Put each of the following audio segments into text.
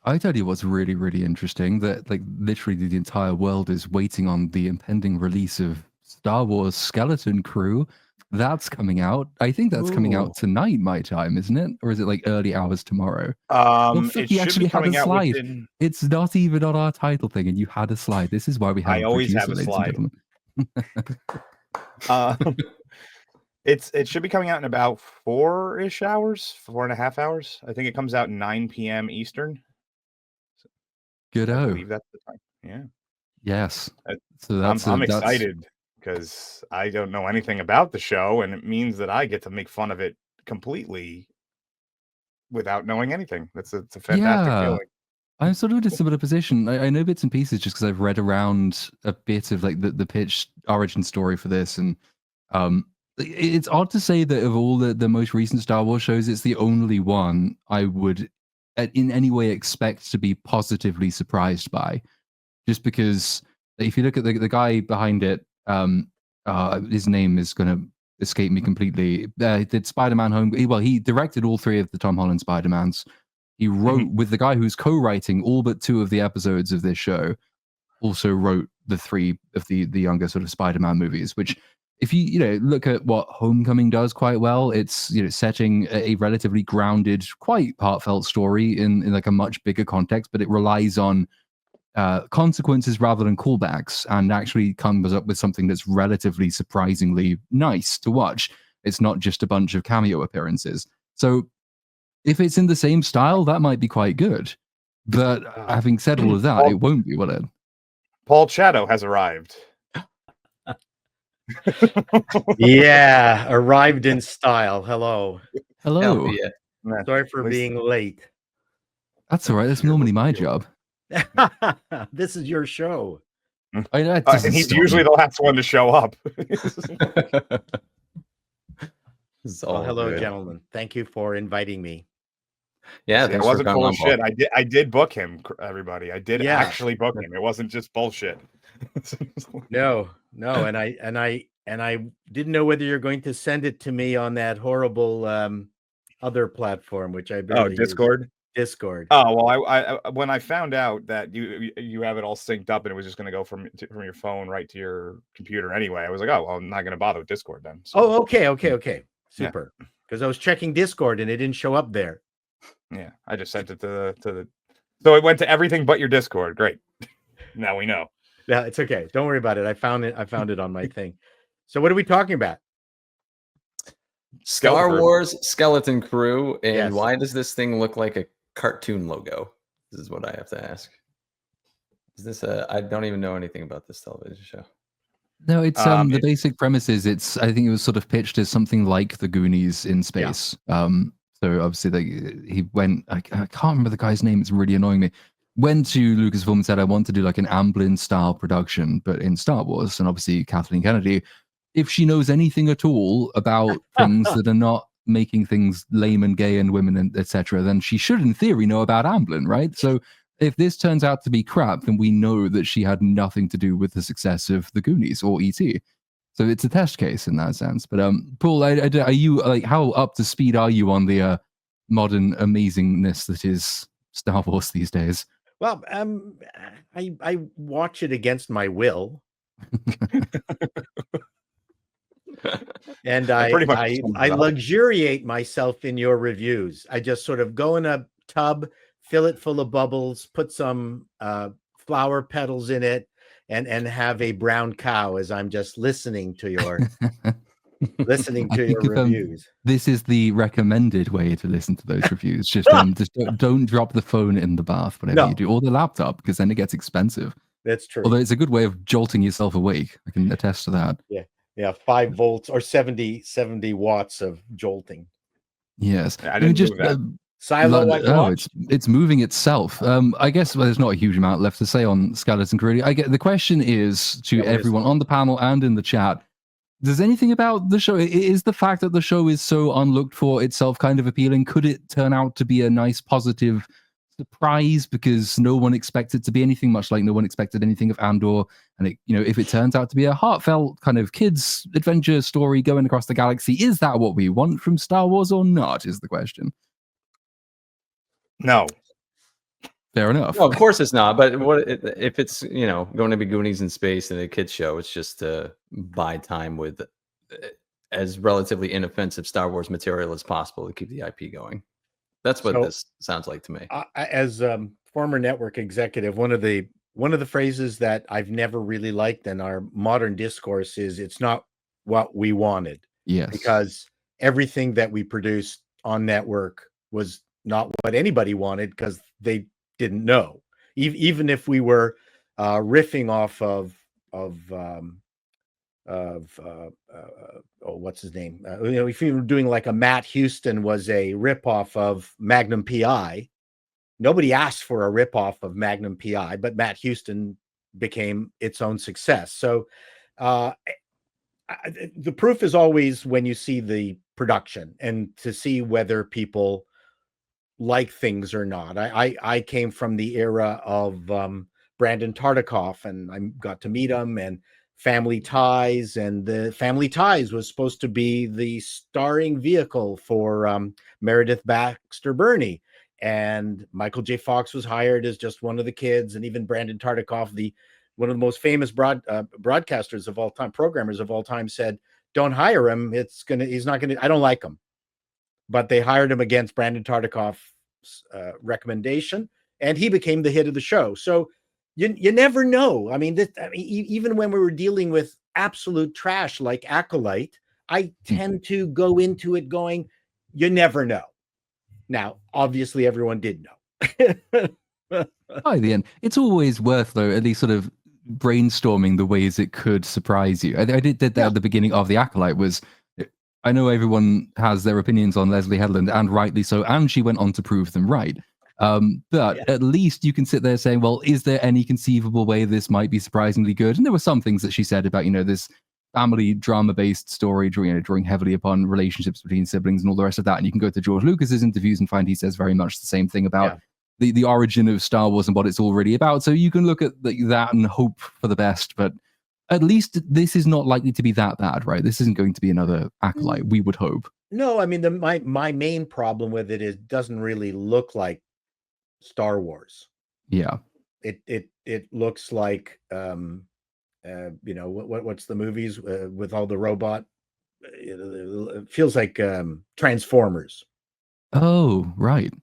I tell you what's really, really interesting, that like literally the entire world is waiting on the impending release of Star Wars Skeleton Crew. That's coming out. I think that's coming Ooh. out tonight, my time, isn't it? Or is it like early hours tomorrow? Well, fuck, It we should be actually had a coming out slide. within. It's not even on our title thing, and you had a slide. This is why we have I a always producer, have a ladies and slide. gentlemen. It should be coming out in about 4-ish hours, 4.5 hours. I think it comes out 9 p.m. Eastern. Good. I believe that's the time. Yeah. Yes. I- So I'm excited because I don't know anything about the show, and it means that I get to make fun of it completely without knowing anything. It's a fantastic feeling. I'm sort of in a similar position. I know bits and pieces just because I've read around a bit of like the pitch origin story for this, and it's odd to say that of all the most recent Star Wars shows, it's the only one I would in any way expect to be positively surprised by, just because if you look at the guy behind it, his name is going to escape me completely. He did Spider-Man Home. He directed all three of the Tom Holland Spider-Mans. He wrote with the guy who's co-writing all but 2 of the episodes of this show. Also wrote the 3 of the younger sort of Spider-Man movies. Which, if you look at what Homecoming does quite well, it's setting a relatively grounded, quite heartfelt story in like a much bigger context, but it relies on consequences rather than callbacks, and actually comes up with something that's relatively surprisingly nice to watch. It's not just a bunch of cameo appearances. So if it's in the same style, that might be quite good. But having said all of that, it won't be, will it? Paul Shadow has arrived. Yeah, arrived in style. Hello. Hello. Yeah. Sorry for being late. That's all right. That's normally my job. This is your show. I know, and he's usually the last one to show up. Well, hello, gentlemen. Thank you for inviting me. Yeah, it wasn't bullshit. I did book him, everybody. I did actually book him. It wasn't just bullshit. No, and I didn't know whether you're going to send it to me on that horrible other platform, which I barely Discord. Use. Discord. Oh well, I when I found out that you have it all synced up and it was just going to go from your phone right to your computer anyway, I was like, oh well, I'm not going to bother with Discord then. So. Oh, okay, super. Because I was checking Discord and it didn't show up there. Yeah, I just sent it to the. So it went to everything but your Discord. Great. Now we know. Yeah, it's okay. Don't worry about it. I found it on my thing. So what are we talking about? Star Wars Skeleton Crew, and why does this thing look like a cartoon logo? This is what I have to ask. Is this I don't even know anything about this television show. No, it's the basic premise is I think it was sort of pitched as something like the Goonies in space. Yeah. So obviously he went, I can't remember the guy's name, it's really annoying me. Went to Lucasfilm and said, I want to do like an Amblin style production, but in Star Wars. And obviously Kathleen Kennedy, if she knows anything at all about things that are not making things lame and gay and women and etc., then she should in theory know about Amblin, right? So if this turns out to be crap, then we know that she had nothing to do with the success of the Goonies or E.T. So it's a test case in that sense. But Paul, are you like, how up to speed are you on the modern amazingness that is Star Wars these days? Well, I watch it against my will, and I luxuriate myself in your reviews. I just sort of go in a tub, fill it full of bubbles, put some flower petals in it, and have a brown cow as I'm just listening to your reviews. This is the recommended way to listen to those reviews. Just don't drop the phone in the bath, whatever you do, or the laptop, because then it gets expensive. That's true. Although it's a good way of jolting yourself awake. I can attest to that. Yeah, 5 volts or 70 watts of jolting. Yes, I didn't just Silo it's moving itself. I guess there's not a huge amount left to say on Skeleton Crew. I get the question is to everyone on the panel and in the chat. Does anything about the show, is the fact that the show is so unlooked for itself kind of appealing? Could it turn out to be a nice positive surprise because no one expected it to be anything, much like no one expected anything of Andor? And it, if it turns out to be a heartfelt kind of kids adventure story going across the galaxy, is that what we want from Star Wars or not, is the question. No. fair enough. No, of course it's not. But what if it's going to be Goonies in space and a kids show? It's just to buy time with as relatively inoffensive Star Wars material as possible to keep the IP going. That's what this sounds like to me. As former network executive, one of the phrases that I've never really liked in our modern discourse is "it's not what we wanted." Yes, because everything that we produced on network was not what anybody wanted because they didn't know. Even if we were riffing off of what's his name? If you were doing like a Matt Houston was a ripoff of Magnum PI, nobody asked for a ripoff of Magnum PI, but Matt Houston became its own success. So the proof is always when you see the production and to see whether people like things or not. I came from the era of Brandon Tartikoff, and I got to meet him, and Family Ties, and the Family Ties was supposed to be the starring vehicle for Meredith Baxter Birney, and Michael J. Fox was hired as just one of the kids, and even Brandon Tartikoff, one of the most famous broadcasters of all time, programmers of all time, said, "Don't hire him. He's not gonna. I don't like him." But they hired him against Brandon Tartikoff's recommendation, and he became the hit of the show. So you never know. I mean, even when we were dealing with absolute trash like Acolyte, I tend to go into it going, you never know. Now, obviously, everyone did know. By the end, it's always worth, though, at least sort of brainstorming the ways it could surprise you. I did that at the beginning of The Acolyte. I know everyone has their opinions on Leslie Headland, and rightly so, and she went on to prove them right. But at least you can sit there saying, well, is there any conceivable way this might be surprisingly good? And there were some things that she said about, this family drama-based story, drawing heavily upon relationships between siblings and all the rest of that. And you can go to George Lucas's interviews and find he says very much the same thing about the origin of Star Wars and what it's all really about. So you can look at that and hope for the best, but at least this is not likely to be that bad, right? This isn't going to be another Acolyte, we would hope. No, I mean, my main problem with it is it doesn't really look like Star Wars. Yeah. It looks like what's the movies with all the robot? It feels like Transformers. Oh, right.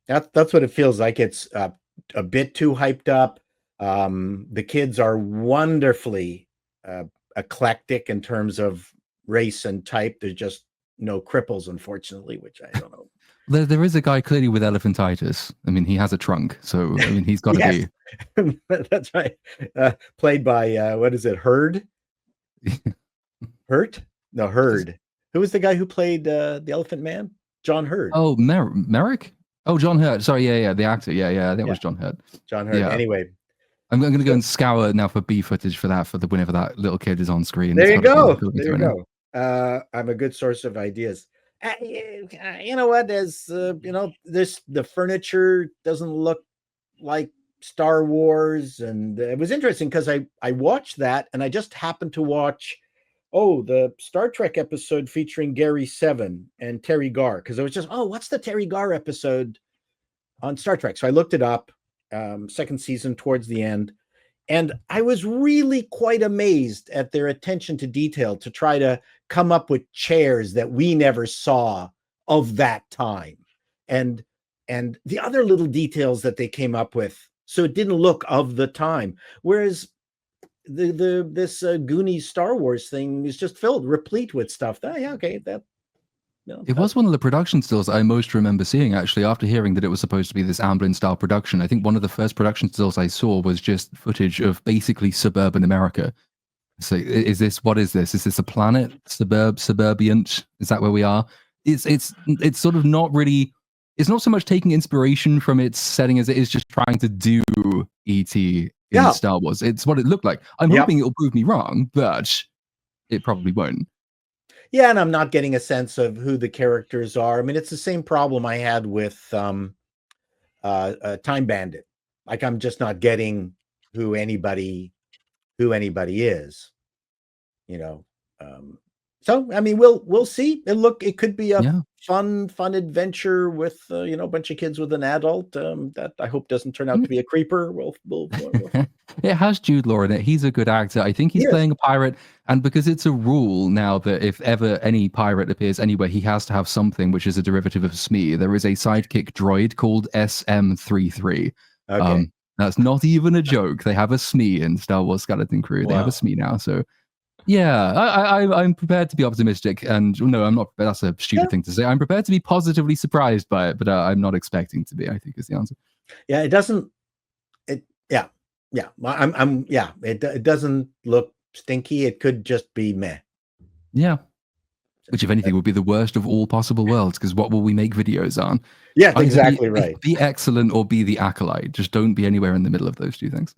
That's what it feels like. It's a bit too hyped up. The kids are wonderfully eclectic in terms of race and type. There's just no cripples, unfortunately, which I don't know. There is a guy clearly with elephantitis. I mean, he has a trunk, so I mean, he's got to be. That's right. Played by what is it? Hurd? Hurt? No, Hurd. Who was the guy who played the Elephant Man? John Hurd. Oh, Merrick? Oh, John Hurt. Sorry, yeah, the actor. Yeah, that was John Hurt. John Hurt. Yeah. Anyway, I'm going to go and scour now for B footage for whenever that little kid is on screen. There you go. There you go. I'm a good source of ideas. You know what? As the furniture doesn't look like Star Wars, and it was interesting because I watched that, and I just happened to watch the Star Trek episode featuring Gary Seven and Terry Garr, because I was just what's the Terry Garr episode on Star Trek? So I looked it up. Second season towards the end, and I was really quite amazed at their attention to detail to try to come up with chairs that we never saw of that time, and the other little details that they came up with, so it didn't look of the time. Whereas this Goonies Star Wars thing is just replete with stuff. It was one of the production stills I most remember seeing, actually, after hearing that it was supposed to be this Amblin-style production. I think one of the first production stills I saw was just footage of basically suburban America. So what is this? Is this a planet? Suburbient? Is that where we are? It's sort of not really, it's not so much taking inspiration from its setting as it is just trying to do E.T. in Star Wars. It's what it looked like. I'm hoping it'll prove me wrong, but it probably won't. Yeah, and I'm not getting a sense of who the characters are. I mean, it's the same problem I had with Time Bandit. Like, I'm just not getting who anybody is. So So I mean, we'll see. It could be a Yeah. fun adventure with you know, a bunch of kids with an adult that I hope doesn't turn out to be a creeper. We'll It has Jude Law in it. He's a good actor. I think he's He is. playing a pirate, and because it's a rule now that if ever any pirate appears anywhere, he has to have something which is a derivative of Smee. There is a sidekick droid called SM33. Okay. That's not even a joke. They have a Smee in Star Wars Skeleton Crew. They have Wow. a Smee now. So yeah, I'm prepared to be optimistic. And no, I'm not. That's a stupid thing to say. I'm prepared to be positively surprised by it, but I'm not expecting to be, I think is the answer. Yeah, it doesn't. It doesn't look stinky. It could just be meh. Yeah. Which, if anything, would be the worst of all possible worlds, because what will we make videos on? Yeah, Either exactly right. Be excellent or be the acolyte. Just don't be anywhere in the middle of those two things.